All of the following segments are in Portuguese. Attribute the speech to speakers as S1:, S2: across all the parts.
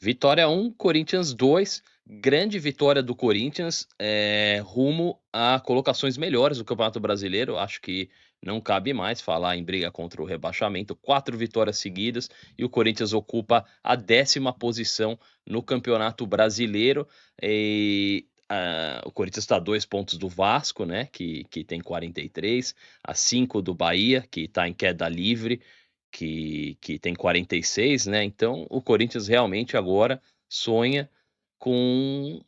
S1: Vitória 1, Corinthians 2. Grande vitória do Corinthians, rumo a colocações melhores do Campeonato Brasileiro. Acho que não cabe mais falar em briga contra o rebaixamento. 4 vitórias seguidas e o Corinthians ocupa a 10ª posição no Campeonato Brasileiro. O Corinthians está a 2 pontos do Vasco, né, que tem 43, a 5 do Bahia, que está em queda livre, que tem 46, né? Então o Corinthians realmente agora sonha com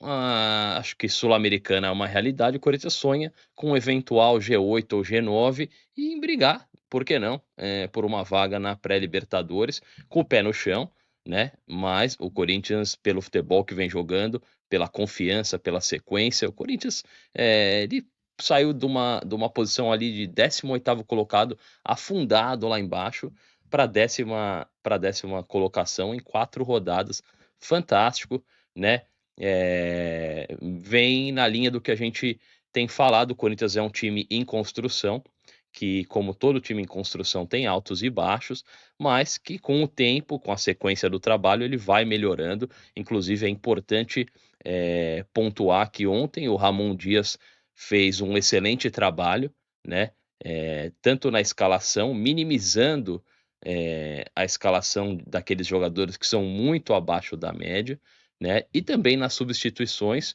S1: acho que Sul-Americana é uma realidade, o Corinthians sonha com um eventual G8 ou G9 e em brigar, por que não, por uma vaga na pré-Libertadores, com o pé no chão, né? Mas o Corinthians, pelo futebol que vem jogando, pela confiança, pela sequência, o Corinthians ele saiu de uma posição ali de 18º colocado, afundado lá embaixo, para a 10ª colocação em 4 rodadas. Fantástico, né? Vem na linha do que a gente tem falado. O Corinthians é um time em construção, que, como todo time em construção, tem altos e baixos, mas que com o tempo, com a sequência do trabalho, ele vai melhorando. Inclusive, é importante pontuar que ontem o Ramon Dias fez um excelente trabalho, né? Tanto na escalação, minimizando a escalação daqueles jogadores que são muito abaixo da média, né? E também nas substituições,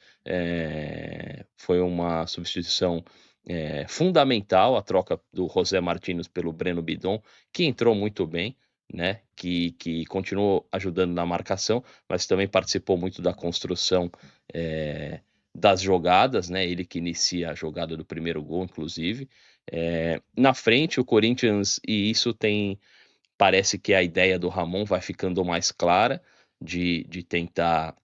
S1: foi uma substituição fundamental, a troca do José Martínez pelo Breno Bidon, que entrou muito bem, né? Que continuou ajudando na marcação, mas também participou muito da construção das jogadas, né? Ele que inicia a jogada do primeiro gol, inclusive. Na frente, o Corinthians, e isso tem. Parece que a ideia do Ramon vai ficando mais clara de tentar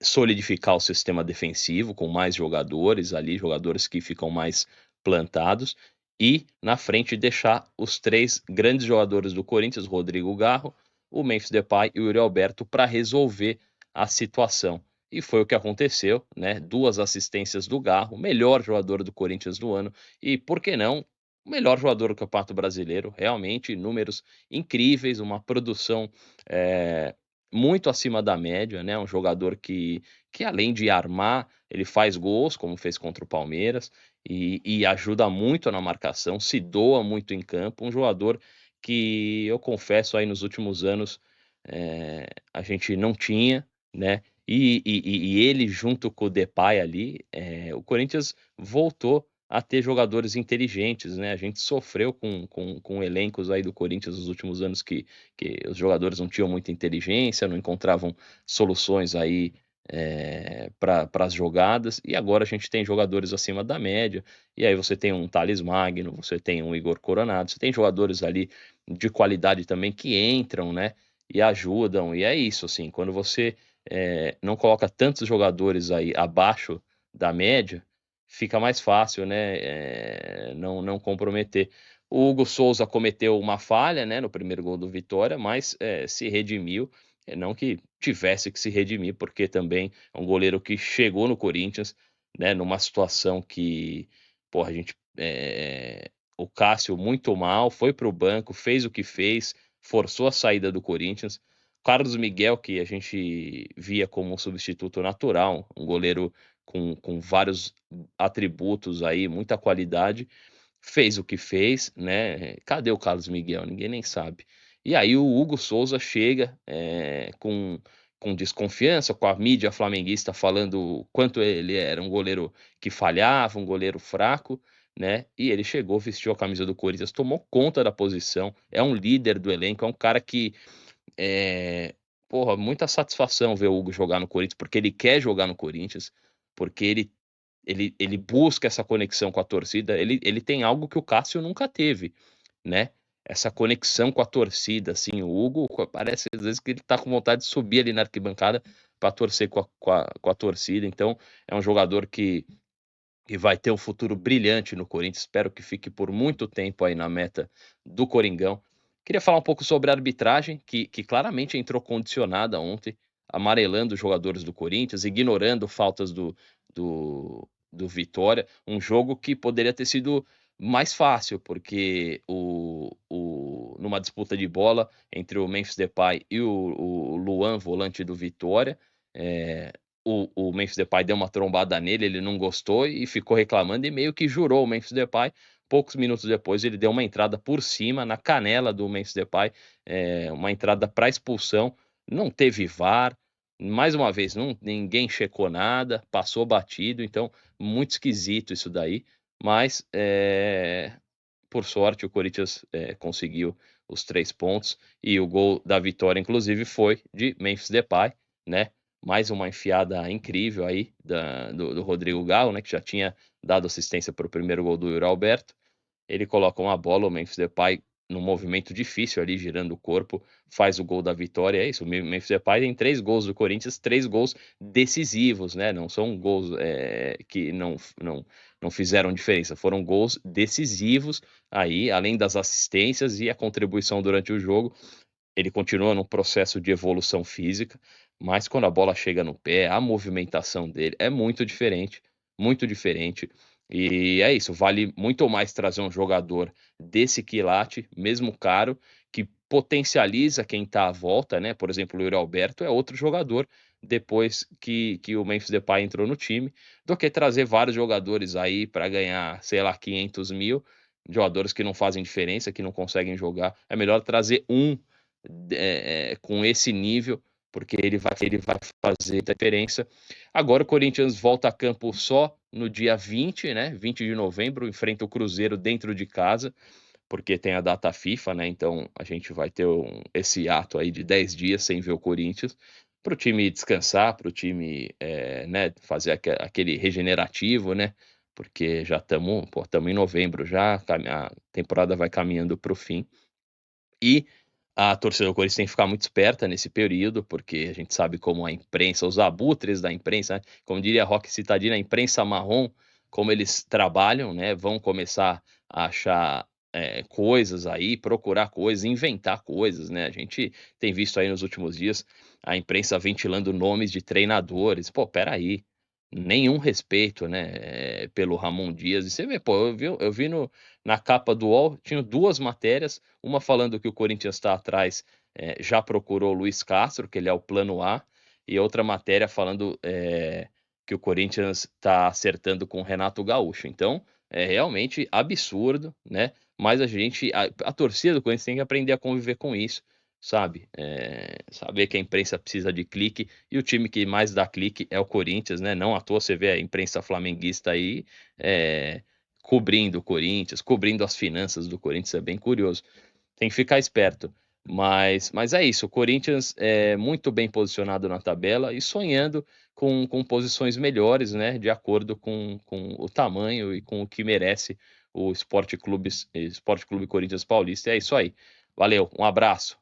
S1: solidificar o sistema defensivo com mais jogadores ali, jogadores que ficam mais plantados, e na frente deixar os 3 grandes jogadores do Corinthians, Rodrigo Garro, o Memphis Depay e o Yuri Alberto, para resolver a situação. E foi o que aconteceu, né? 2 assistências do Garro, melhor jogador do Corinthians do ano, e por que não, o melhor jogador do Campeonato Brasileiro, realmente números incríveis, uma produção muito acima da média, né? Um jogador que além de armar, ele faz gols, como fez contra o Palmeiras, e ajuda muito na marcação, se doa muito em campo. Um jogador que eu confesso aí nos últimos anos a gente não tinha, né? E ele junto com o Depay ali, o Corinthians voltou a ter jogadores inteligentes, né? A gente sofreu com elencos aí do Corinthians nos últimos anos que os jogadores não tinham muita inteligência, não encontravam soluções aí para as jogadas, e agora a gente tem jogadores acima da média, e aí você tem um Thales Magno, você tem um Igor Coronado, você tem jogadores ali de qualidade também que entram, né, e ajudam, e é isso, assim, quando você não coloca tantos jogadores aí abaixo da média, fica mais fácil, né, não comprometer. O Hugo Souza cometeu uma falha, né, no primeiro gol do Vitória, mas se redimiu. Não que tivesse que se redimir, porque também é um goleiro que chegou no Corinthians, né, numa situação que, porra, a gente, o Cássio muito mal, foi para o banco, fez o que fez, forçou a saída do Corinthians. Carlos Miguel, que a gente via como um substituto natural, um goleiro com vários atributos aí, muita qualidade, fez o que fez, né? Cadê o Carlos Miguel? Ninguém nem sabe. E aí o Hugo Souza chega com desconfiança, com a mídia flamenguista falando o quanto ele era um goleiro que falhava, um goleiro fraco, né? E ele chegou, vestiu a camisa do Corinthians, tomou conta da posição, é um líder do elenco, é um cara que porra, muita satisfação ver o Hugo jogar no Corinthians, porque ele quer jogar no Corinthians, porque ele busca essa conexão com a torcida, ele tem algo que o Cássio nunca teve, né? Essa conexão com a torcida, assim, o Hugo parece às vezes que ele tá com vontade de subir ali na arquibancada para torcer com a torcida, então é um jogador que vai ter um futuro brilhante no Corinthians, espero que fique por muito tempo aí na meta do Coringão. Queria falar um pouco sobre a arbitragem, que claramente entrou condicionada ontem, amarelando os jogadores do Corinthians, ignorando faltas do Vitória, um jogo que poderia ter sido mais fácil, porque numa disputa de bola entre o Memphis Depay e o Luan, volante do Vitória, o Memphis Depay deu uma trombada nele, ele não gostou e ficou reclamando e meio que jurou o Memphis Depay. Poucos minutos depois ele deu uma entrada por cima, na canela do Memphis Depay, uma entrada para expulsão, não teve VAR, mais uma vez, ninguém checou nada, passou batido, então muito esquisito isso daí, mas por sorte o Corinthians conseguiu os 3 pontos e o gol da vitória, inclusive, foi de Memphis Depay, né? Mais uma enfiada incrível aí do Rodrigo Galo, né? Que já tinha dado assistência para o primeiro gol do Yuri Alberto. Ele coloca uma bola, o Memphis Depay, num movimento difícil ali, girando o corpo, faz o gol da vitória. É isso, o Memphis Depay tem 3 gols do Corinthians, 3 gols decisivos, né? Não são gols que não fizeram diferença, foram gols decisivos aí, além das assistências e a contribuição durante o jogo. Ele continua num processo de evolução física, mas quando a bola chega no pé, a movimentação dele é muito diferente, muito diferente. E é isso, vale muito mais trazer um jogador desse quilate, mesmo caro, que potencializa quem está à volta, né? Por exemplo, o Yuri Alberto é outro jogador depois que o Memphis Depay entrou no time, do que trazer vários jogadores aí para ganhar, sei lá, 500 mil, jogadores que não fazem diferença, que não conseguem jogar. É melhor trazer um com esse nível, porque ele vai fazer diferença. Agora o Corinthians volta a campo só no dia 20, né? 20 de novembro, enfrenta o Cruzeiro dentro de casa, porque tem a data FIFA, né? Então a gente vai ter esse ato aí de 10 dias sem ver o Corinthians, para o time descansar, para o time né, fazer aquele regenerativo, né? Porque já estamos em novembro já, a temporada vai caminhando para o fim. E a torcida do Corinthians tem que ficar muito esperta nesse período, porque a gente sabe como a imprensa, os abutres da imprensa, né? Como diria Roque Citadini, a imprensa marrom, como eles trabalham, né? Vão começar a achar coisas aí, procurar coisas, inventar coisas, né? A gente tem visto aí nos últimos dias a imprensa ventilando nomes de treinadores. Pô, peraí, nenhum respeito, né, pelo Ramon Dias. E você vê, pô, eu vi na capa do UOL, tinha 2 matérias, uma falando que o Corinthians está atrás, já procurou o Luiz Castro, que ele é o plano A, e outra matéria falando que o Corinthians está acertando com o Renato Gaúcho. Então, é realmente absurdo, né? Mas a torcida do Corinthians tem que aprender a conviver com isso, sabe? Saber que a imprensa precisa de clique e o time que mais dá clique é o Corinthians, né? Não à toa você vê a imprensa flamenguista aí cobrindo o Corinthians, cobrindo as finanças do Corinthians, é bem curioso. Tem que ficar esperto. Mas é isso, o Corinthians é muito bem posicionado na tabela e sonhando com posições melhores, né? De acordo com o tamanho e com o que merece o Esporte Clube Corinthians Paulista. É isso aí. Valeu, um abraço.